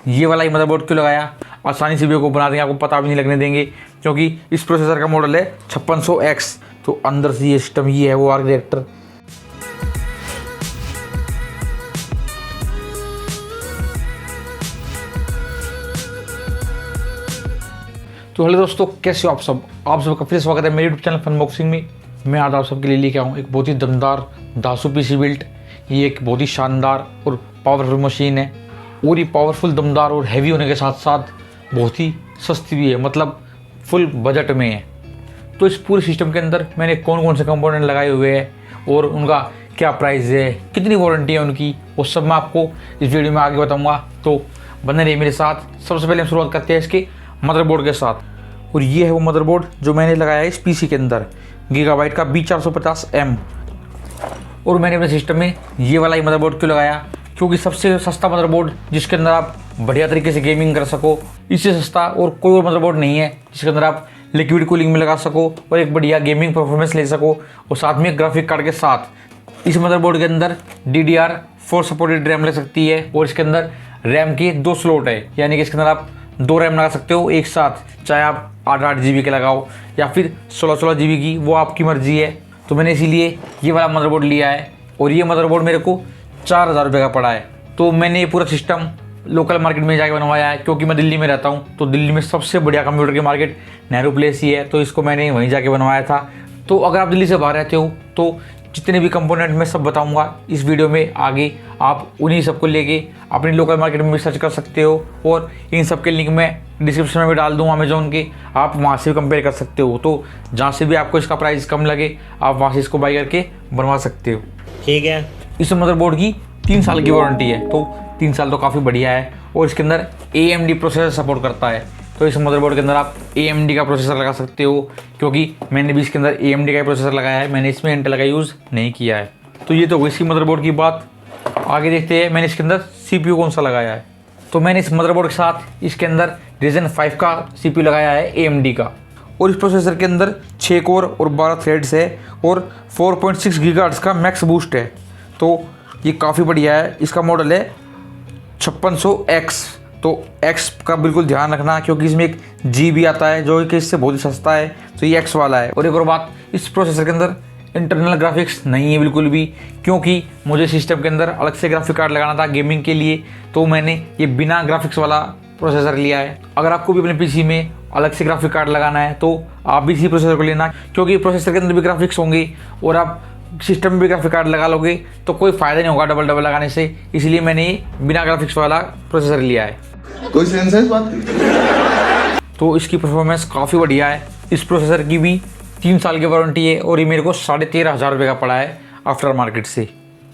ये वाला ही मदरबोर्ड क्यों लगाया, आसानी से वीडियो को बना देंगे, आपको पता भी नहीं लगने देंगे, क्योंकि इस प्रोसेसर का मॉडल है 5600X। तो अंदर से ये सिस्टम ये है वो आर्किटेक्चर। तो हेलो दोस्तों, कैसे हो आप सब? आप सबका फिर स्वागत है मेरे यूट्यूब चैनल फनबॉक्सिंग में। मैं आज आप सबके लिए लेके आऊँ एक बहुत ही दमदार दासू पीसी बिल्ट। ये एक बहुत ही शानदार और पावरफुल मशीन है, और ये पावरफुल, दमदार और हैवी होने के साथ साथ बहुत ही सस्ती भी है, मतलब फुल बजट में है। तो इस पूरे सिस्टम के अंदर मैंने कौन कौन से कंपोनेंट लगाए हुए हैं और उनका क्या प्राइस है, कितनी वारंटी है उनकी, वो सब मैं आपको इस वीडियो में आगे बताऊँगा। तो बने रहिए मेरे साथ। सबसे पहले हम शुरुआत करते हैं इसके मदरबोर्ड के साथ, और ये है वो मदरबोर्ड जो मैंने लगाया है इस पीसी के अंदर, गीगाबाइट का B450M। और मैंने अपने सिस्टम में ये वाला ही मदरबोर्ड क्यों लगाया, क्योंकि सबसे सस्ता मदरबोर्ड जिसके अंदर आप बढ़िया तरीके से गेमिंग कर सको, इससे सस्ता और कोई और मदरबोर्ड नहीं है जिसके अंदर आप लिक्विड कूलिंग में लगा सको और एक बढ़िया गेमिंग परफॉर्मेंस ले सको, और साथ में ग्राफिक कार्ड के साथ। इस मदरबोर्ड के अंदर DDR4 सपोर्टेड रैम लग सकती है, और इसके अंदर रैम के 2 स्लॉट है, यानी कि इसके अंदर आप 2 रैम लगा सकते हो एक साथ, चाहे आप 8-8 GB के लगाओ या फिर 16-16 GB की, वो आपकी मर्जी है। तो मैंने इसीलिए ये वाला मदरबोर्ड लिया है, और ये मदरबोर्ड मेरे को 4000 रुपये का पड़ा है। तो मैंने ये पूरा सिस्टम लोकल मार्केट में जाके बनवाया है, क्योंकि मैं दिल्ली में रहता हूँ, तो दिल्ली में सबसे बढ़िया कंप्यूटर की मार्केट नेहरू प्लेस ही है, तो इसको मैंने वहीं जाके बनवाया था। तो अगर आप दिल्ली से बाहर रहते हो तो जितने भी कंपोनेंट मैं सब बताऊंगा इस वीडियो में आगे, आप उन्हीं सबको लेके अपनी लोकल मार्केट में भी सर्च कर सकते हो, और इन सब के लिंक मैं डिस्क्रिप्शन में भी डाल दूँ अमेजोन के, आप वहाँ से भी कंपेयर कर सकते हो। तो जहाँ से भी आपको इसका प्राइस कम लगे आप वहाँ से इसको बाई करके बनवा सकते हो। ठीक है। इस मदरबोर्ड की 3 साल की वारंटी है, तो 3 साल तो काफ़ी बढ़िया है, और इसके अंदर AMD प्रोसेसर सपोर्ट करता है। तो इस मदरबोर्ड के अंदर आप AMD का प्रोसेसर लगा सकते हो, क्योंकि मैंने भी इसके अंदर AMD का ही प्रोसेसर लगाया है, मैंने इसमें इंटेल का यूज़ नहीं किया है। तो ये तो हुई इसकी मदरबोर्ड की बात। आगे देखते हैं मैंने इसके अंदर CPU कौन सा लगाया है। तो मैंने इस मदरबोर्ड के साथ इसके अंदर Ryzen 5 का CPU लगाया है AMD का, और इस प्रोसेसर के अंदर 6 कोर और 12 थ्रेड्स है, और 4.6 GHz का मैक्स बूस्ट है। तो ये काफ़ी बढ़िया है। इसका मॉडल है 5600X। तो X का बिल्कुल ध्यान रखना, क्योंकि इसमें एक G भी आता है जो कि इससे बहुत ही सस्ता है, तो ये X वाला है। और एक और बात, इस प्रोसेसर के अंदर इंटरनल ग्राफिक्स नहीं है बिल्कुल भी, क्योंकि मुझे सिस्टम के अंदर अलग से ग्राफिक कार्ड लगाना था गेमिंग के लिए, तो मैंने ये बिना ग्राफिक्स वाला प्रोसेसर लिया है। अगर आपको भी अपने पीसी में अलग से ग्राफिक कार्ड लगाना है तो आप भी इसी प्रोसेसर को लेना, क्योंकि प्रोसेसर के अंदर भी ग्राफिक्स होंगे और आप सिस्टम में भी ग्राफिक कार्ड लगा लोगे तो कोई फ़ायदा नहीं होगा डबल डबल लगाने से, इसलिए मैंने बिना ग्राफिक्स वाला प्रोसेसर लिया है। कोई सेंस है इस बात? तो इसकी परफॉर्मेंस काफ़ी बढ़िया है। इस प्रोसेसर की भी 3 साल की वारंटी है, और ये मेरे को 13,500 रुपये का पड़ा है आफ्टर मार्केट से।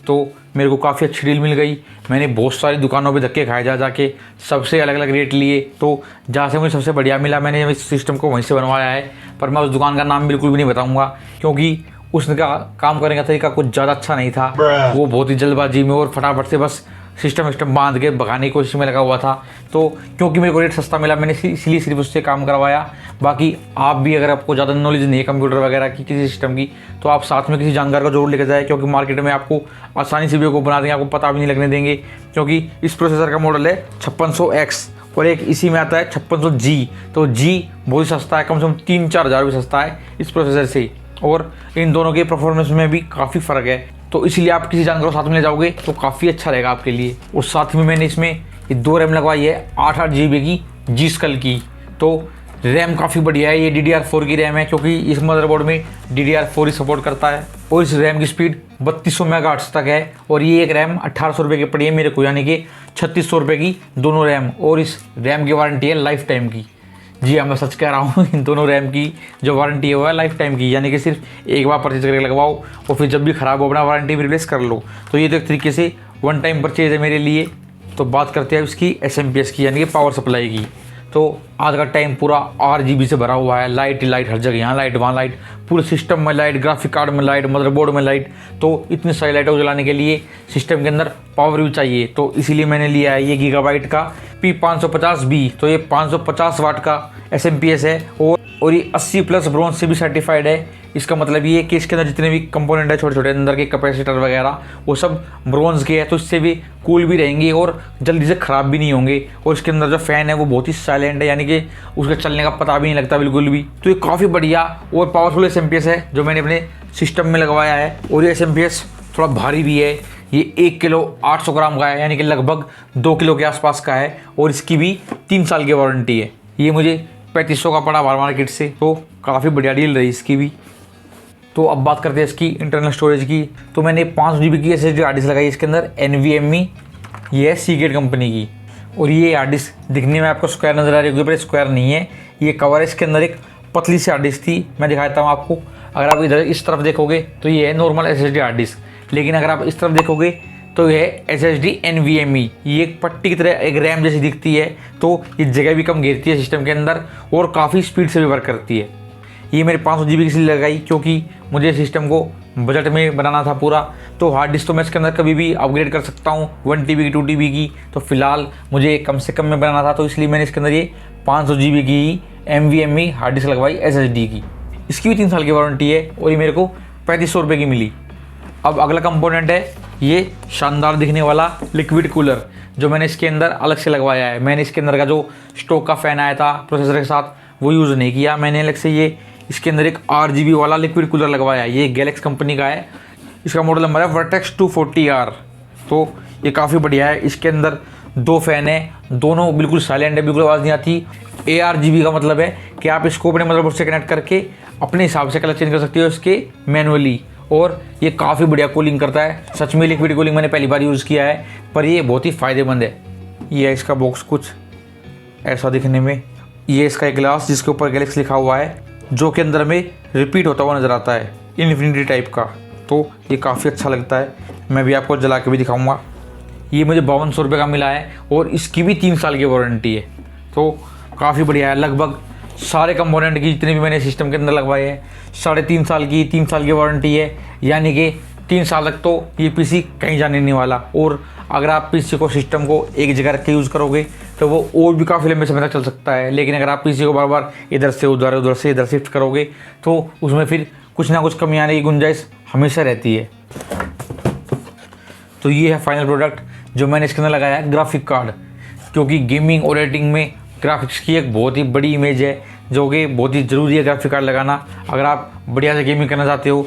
तो मेरे को काफ़ी अच्छी डील मिल गई। मैंने बहुत सारी दुकानों पे धक्के खाए जा जाके, सबसे अलग अलग रेट लिए, तो जहाँ से मुझे सबसे बढ़िया मिला मैंने इस सिस्टम को वहीं से बनवाया है। पर मैं उस दुकान का नाम बिल्कुल भी नहीं बताऊँगा, क्योंकि उसका काम करने का तरीका कुछ ज़्यादा अच्छा नहीं था। वो बहुत ही जल्दबाजी में और फटाफट से बस सिस्टम बांध के भगाने की कोशिश में लगा हुआ था। तो क्योंकि मेरे को रेट सस्ता मिला मैंने इसलिए सिर्फ उससे काम करवाया। बाकी आप भी, अगर आपको ज़्यादा नॉलेज नहीं है कंप्यूटर वगैरह की, किसी सिस्टम की, तो आप साथ में किसी जानकार को जरूर लेकर जाए, क्योंकि मार्केट में आपको आसानी से वीडियो को बना देंगे, आपको पता भी नहीं लगने देंगे। क्योंकि इस प्रोसेसर का मॉडल है 5600X, और एक इसी में आता है 5600G। तो G बहुत ही सस्ता है, कम से कम 3-4 हज़ार रुपये सस्ता है इस प्रोसेसर से, और इन दोनों के परफॉर्मेंस में भी काफ़ी फ़र्क है। तो इसलिए आप किसी जानकार को साथ में ले जाओगे तो काफ़ी अच्छा रहेगा आपके लिए। और साथ में मैंने इसमें ये 2 रैम लगवाई है 8-8 GB की G-Skill की। तो रैम काफ़ी बढ़िया है, ये DDR4 की रैम है, क्योंकि इस मदरबोर्ड में DDR4 ही सपोर्ट करता है, और इस रैम की स्पीड 3200 मेगाहर्ट्ज़ तक है। और ये एक रैम 1800 रुपये की पड़ी है मेरे को, यानी कि 3600 रुपये की दोनों रैम, और इस रैम की वारंटी है लाइफ टाइम की। जी हाँ, मैं सच कह रहा हूँ, इन दोनों रैम की जो वारंटी है वो है लाइफ टाइम की, यानी कि सिर्फ एक बार परचेज करके लगवाओ और फिर जब भी ख़राब हो अपना वारंटी भी रिप्लेस कर लो। तो ये तो एक तरीके से वन टाइम परचेज है मेरे लिए। तो बात करते हैं इसकी SMPS की, यानी कि पावर सप्लाई की। तो आज का टाइम पूरा RGB से भरा हुआ है, लाइट ही लाइट, हर जगह यहाँ लाइट वहाँ लाइट, पूरे सिस्टम में लाइट, ग्राफिक कार्ड में लाइट, मदरबोर्ड में लाइट। तो इतनी सारी लाइटों को जलाने के लिए सिस्टम के अंदर पावर भी चाहिए, तो इसीलिए मैंने लिया है ये गीगाबाइट का P550B। तो ये 550 वाट का SMPS है, और और ये 80 प्लस ब्रॉन्ज से भी सर्टिफाइड है। इसका मतलब ये है कि इसके अंदर जितने भी कंपोनेंट है, छोटे छोटे अंदर के कैपेसिटर वगैरह, वो सब ब्रॉन्ज के हैं, तो इससे भी कूल भी रहेंगे और जल्दी से ख़राब भी नहीं होंगे। और इसके अंदर जो फ़ैन है वो बहुत ही साइलेंट है, यानी कि उसके चलने का पता भी नहीं लगता बिल्कुल भी। तो ये काफ़ी बढ़िया और पावरफुल SMPS है जो मैंने अपने सिस्टम में लगवाया है। और ये SMPS थोड़ा भारी भी है, ये 1 किलो 800 ग्राम का है, यानी कि लगभग 2 किलो के आसपास का है। और इसकी भी 3 साल की वारंटी है। ये मुझे 3500 का पड़ा बाहर मार्केट से, तो काफ़ी बढ़िया डील रही इसकी भी। तो अब बात करते हैं इसकी इंटरनल स्टोरेज की। तो मैंने 5 GB की SSD हार्ड डिस्क लगाई इसके अंदर, NVMe, ये है सीगेट कंपनी की। और ये हार्ड डिस्क दिखने में आपको स्क्वायर नज़र आ रही होगी, पर स्क्वायर नहीं है, ये कवर है। इसके अंदर एक पतली सी हार्ड डिस्क थी, मैं दिखाता हूँ आपको। अगर आप इधर इस तरफ देखोगे तो ये है नॉर्मल SSD हार्ड डिस्क, लेकिन अगर आप इस तरफ देखोगे तो ये है SSD NVMe। ये एक पट्टी की तरह एक रैम जैसी दिखती है, तो ये जगह भी कम घेरती है सिस्टम के अंदर और काफ़ी स्पीड से भी वर्क करती है। ये मेरे 500 GB की इसलिए लगाई क्योंकि मुझे सिस्टम को बजट में बनाना था पूरा। तो हार्ड डिस्क तो मैं इसके अंदर कभी भी अपग्रेड कर सकता हूँ 1 TB की 2 TB की, तो फिलहाल मुझे कम से कम में बनाना था, तो इसलिए मैंने इसके अंदर ये 500 GB की NVMe हार्ड डिस्क लगवाई SSD की। इसकी भी 3 साल की वारंटी है और ये मेरे को 3500 रुपये की मिली। अब अगला कंपोनेंट है ये शानदार दिखने वाला लिक्विड कूलर, जो मैंने इसके अंदर अलग से लगवाया है। मैंने इसके अंदर का जो स्टोक का फ़ैन आया था प्रोसेसर के साथ वो यूज़ नहीं किया, मैंने अलग से ये इसके अंदर एक RGB वाला लिक्विड कूलर लगवाया है। ये गैलेक्स कंपनी का है, इसका मॉडल नंबर है वर्टेक्स 240R। तो ये काफ़ी बढ़िया है। इसके अंदर 2 फ़ैन है, दोनों बिल्कुल साइलेंट है, बिल्कुल आवाज़ नहीं आती। ARGB का मतलब है कि आप इसको अपने मदरबोर्ड से कनेक्ट करके अपने हिसाब से कलर चेंज कर सकते हो इसके मैनुअली, और ये काफ़ी बढ़िया कूलिंग करता है। सच में लिक्विड कूलिंग मैंने पहली बार यूज़ किया है, पर ये बहुत ही फ़ायदेमंद है। ये है इसका बॉक्स कुछ ऐसा दिखने में। ये इसका एक ग्लास जिसके ऊपर गैलेक्स लिखा हुआ है, जो कि अंदर में रिपीट होता हुआ नज़र आता है, इन्फिनिटी टाइप का। तो ये काफ़ी अच्छा लगता है, मैं भी आपको जला के भी दिखाऊंगा। ये मुझे 5200 रुपये का मिला है और इसकी भी 3 साल की वारंटी है, तो काफ़ी बढ़िया है। लगभग सारे कंपोनेंट की जितने भी मैंने सिस्टम के अंदर लगवाए हैं 3.5 साल की 3 साल की वारंटी है, यानी कि 3 साल तक तो ये PC कहीं जाने नहीं वाला। और अगर आप PC को सिस्टम को एक जगह रख के यूज़ करोगे तो वो और भी काफ़ी लंबे समय तक चल सकता है, लेकिन अगर आप PC को बार बार इधर से उधर से इधर शिफ्ट करोगे तो उसमें फिर कुछ ना कुछ कमी आने की गुंजाइश हमेशा रहती है। तो ये है फाइनल प्रोडक्ट जो मैंने इसके अंदर लगाया है, ग्राफिक कार्ड, क्योंकि गेमिंग और एडिटिंग में ग्राफिक्स की एक बहुत ही बड़ी इमेज है, जो कि बहुत ही ज़रूरी है ग्राफिक कार्ड लगाना अगर आप बढ़िया से गेमिंग करना चाहते हो।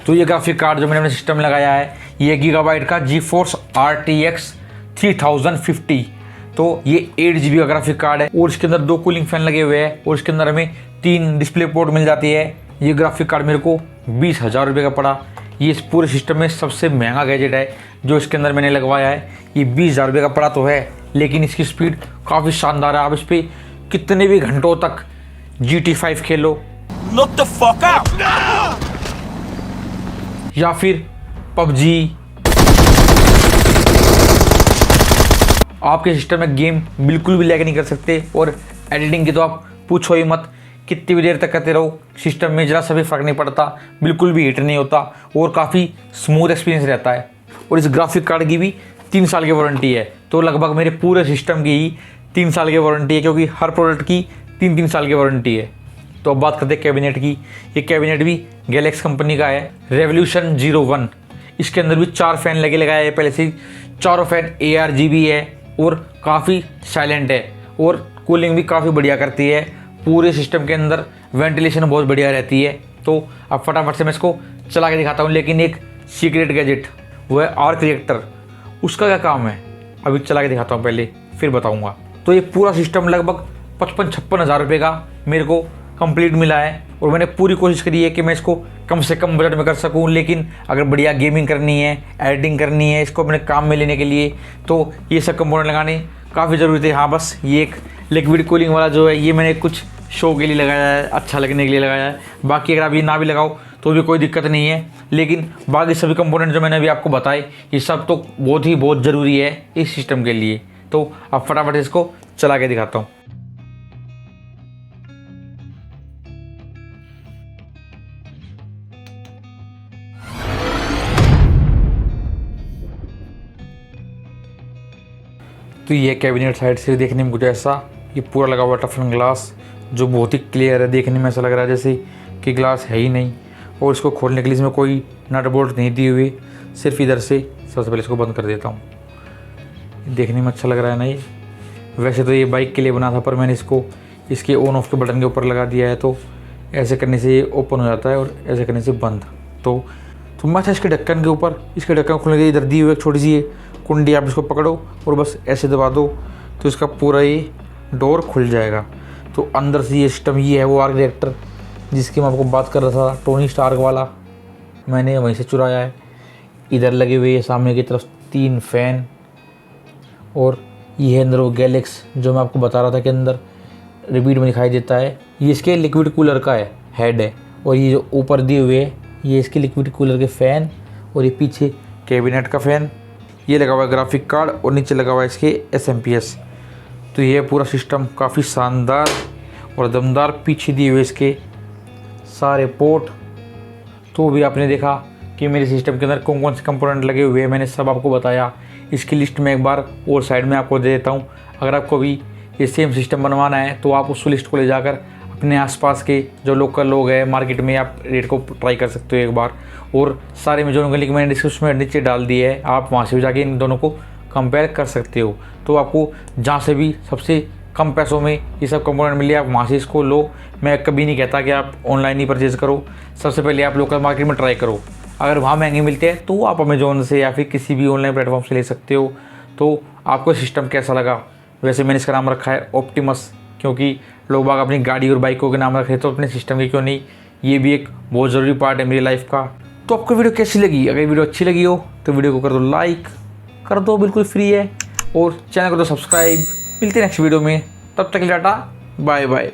तो ये ग्राफिक कार्ड जो मैंने अपने सिस्टम में लगाया है, ये गीगाबाइट का GeForce RTX 3050। तो ये 8 GB का ग्राफिक कार्ड है और इसके अंदर 2 कूलिंग फैन लगे हुए हैं और इसके अंदर हमें 3 डिस्प्ले पोर्ट मिल जाती है। ये ग्राफिक कार्ड मेरे को 20,000 रुपये का पड़ा। ये इस पूरे सिस्टम में सबसे महंगा गैजेट है जो इसके अंदर मैंने लगवाया है। ये 20,000 रुपये का पड़ा तो है, लेकिन इसकी स्पीड काफ़ी शानदार है। आप इस पर कितने भी घंटों तक GT5 Khelo, Knock the fuck out! या फिर PUBG, आपके सिस्टम में गेम बिल्कुल भी लैग नहीं कर सकते। और एडिटिंग की तो आप पूछो ही मत, कितनी भी देर तक करते रहो सिस्टम में जरा सा भी फ़र्क नहीं पड़ता, बिल्कुल भी हीट नहीं होता और काफ़ी स्मूथ एक्सपीरियंस रहता है। और इस ग्राफिक कार्ड की भी 3 साल की वारंटी है, तो लगभग मेरे पूरे सिस्टम की ही 3 साल की वारंटी है, क्योंकि हर प्रोडक्ट की 3 साल की वारंटी है। तो अब बात करते हैं कैबिनेट की। ये कैबिनेट भी गैलेक्स कंपनी का है, रेवोल्यूशन 01। इसके अंदर भी 4 फैन लगाए हैं पहले से ही। चारों फैन ARGB है और काफ़ी साइलेंट है और कूलिंग भी काफ़ी बढ़िया करती है। पूरे सिस्टम के अंदर वेंटिलेशन बहुत बढ़िया रहती है। तो अब फटाफट से मैं इसको चला के दिखाता हूँ, लेकिन एक सीक्रेट गैजेट वो है आर्क रिएक्टर। उसका क्या काम है अभी चला के दिखाता हूँ, पहले फिर बताऊँगा। तो ये पूरा सिस्टम लगभग 55-56 हज़ार रुपये का मेरे को कंप्लीट मिला है और मैंने पूरी कोशिश करी है कि मैं इसको कम से कम बजट में कर सकूं। लेकिन अगर बढ़िया गेमिंग करनी है, एडिटिंग करनी है, इसको अपने काम में लेने के लिए, तो ये सब कंपोनेंट लगाने काफ़ी ज़रूरी थे। हाँ, बस ये एक लिक्विड कूलिंग वाला जो है ये मैंने कुछ शो के लिए लगाया है, अच्छा लगने के लिए लगाया है। बाकी अगर आप ये ना भी लगाओ तो भी कोई दिक्कत नहीं है, लेकिन बाकी सभी कंपोनेंट जो मैंने अभी आपको बताए ये सब तो बहुत ज़रूरी है इस सिस्टम के लिए। तो अब फटाफट इसको चला के दिखाता हूँ। तो ये कैबिनेट साइड से देखने में कुछ ऐसा, ये पूरा लगा हुआ टफन ग्लास जो बहुत ही क्लियर है, देखने में ऐसा लग रहा है जैसे कि ग्लास है ही नहीं। और इसको खोलने के लिए इसमें कोई नट बोल्ट नहीं दिए हुए, सिर्फ इधर से। सबसे पहले इसको बंद कर देता हूँ। देखने में अच्छा लग रहा है ना ये। वैसे तो ये बाइक के लिए बना था, पर मैंने इसको इसके ऑन ऑफ के बटन के ऊपर लगा दिया है, तो ऐसे करने से ये ओपन हो जाता है और ऐसे करने से बंद। तो मैं था इसके ढक्कन के ऊपर। इसके ढक्कन खोलने के लिए इधर दी हुई एक छोटी सी कुंडी, आप इसको पकड़ो और बस ऐसे दबा दो तो इसका पूरा ये डोर खुल जाएगा। तो अंदर से ये सिस्टम ये है वो आर्क रिएक्टर जिसकी मैं आपको बात कर रहा था, टोनी स्टार्क वाला, मैंने वहीं से चुराया है। इधर लगे हुए सामने की तरफ 3 फैन, और ये है अंदर वो गैलेक्स जो मैं आपको बता रहा था कि अंदर रिपीट में दिखाई देता है। ये इसके लिक्विड कूलर का है, हेड है। और ये जो ऊपर दिए हुए है ये इसके लिक्विड कूलर के फ़ैन, और ये पीछे कैबिनेट का फ़ैन। ये लगा हुआ है ग्राफिक कार्ड, और नीचे लगा हुआ है इसके SMP-S। तो ये पूरा सिस्टम काफ़ी शानदार और दमदार। पीछे दिए हुए इसके सारे पोर्ट। तो भी आपने देखा कि मेरे सिस्टम के अंदर कौन कौन से कंपोनेंट लगे हुए हैं, मैंने सब आपको बताया। इसकी लिस्ट में एक बार और साइड में आपको दे देता हूँ। अगर आपको भी ये सेम सिस्टम बनवाना है तो आप उस लिस्ट को ले जाकर अपने आसपास के जो लोकल लोग हैं मार्केट में, आप रेट को ट्राई कर सकते हो एक बार। और सारे में जो लिंक मैंने डिस्क्रिप्शन में नीचे डाल दिया है, आप वहाँ से भी जाके इन दोनों को कंपेयर कर सकते हो। तो आपको जहाँ से भी सबसे कम पैसों में ये सब कंपोनेंट मिले, आप वहाँ से इसको लो। मैं कभी नहीं कहता कि आप ऑनलाइन ही परचेज़ करो, सबसे पहले आप लोकल मार्केट में ट्राई करो। अगर वहाँ महंगे मिलते हैं तो आप अमेजोन से या फिर किसी भी ऑनलाइन प्लेटफॉर्म से ले सकते हो। तो आपको सिस्टम कैसा लगा? वैसे मैंने इसका नाम रखा है ऑप्टिमस, क्योंकि लोग बाग अपनी गाड़ी और बाइकों के नाम रखे तो अपने सिस्टम के क्यों नहीं। ये भी एक बहुत ज़रूरी पार्ट है मेरी लाइफ का। तो आपको वीडियो कैसी लगी? अगर वीडियो अच्छी लगी हो तो वीडियो को कर दो लाइक, कर दो, बिल्कुल फ्री है। और चैनल को तो सब्सक्राइब। मिलते हैं नेक्स्ट वीडियो में, तब तक के लिए टाटा, बाय बाय।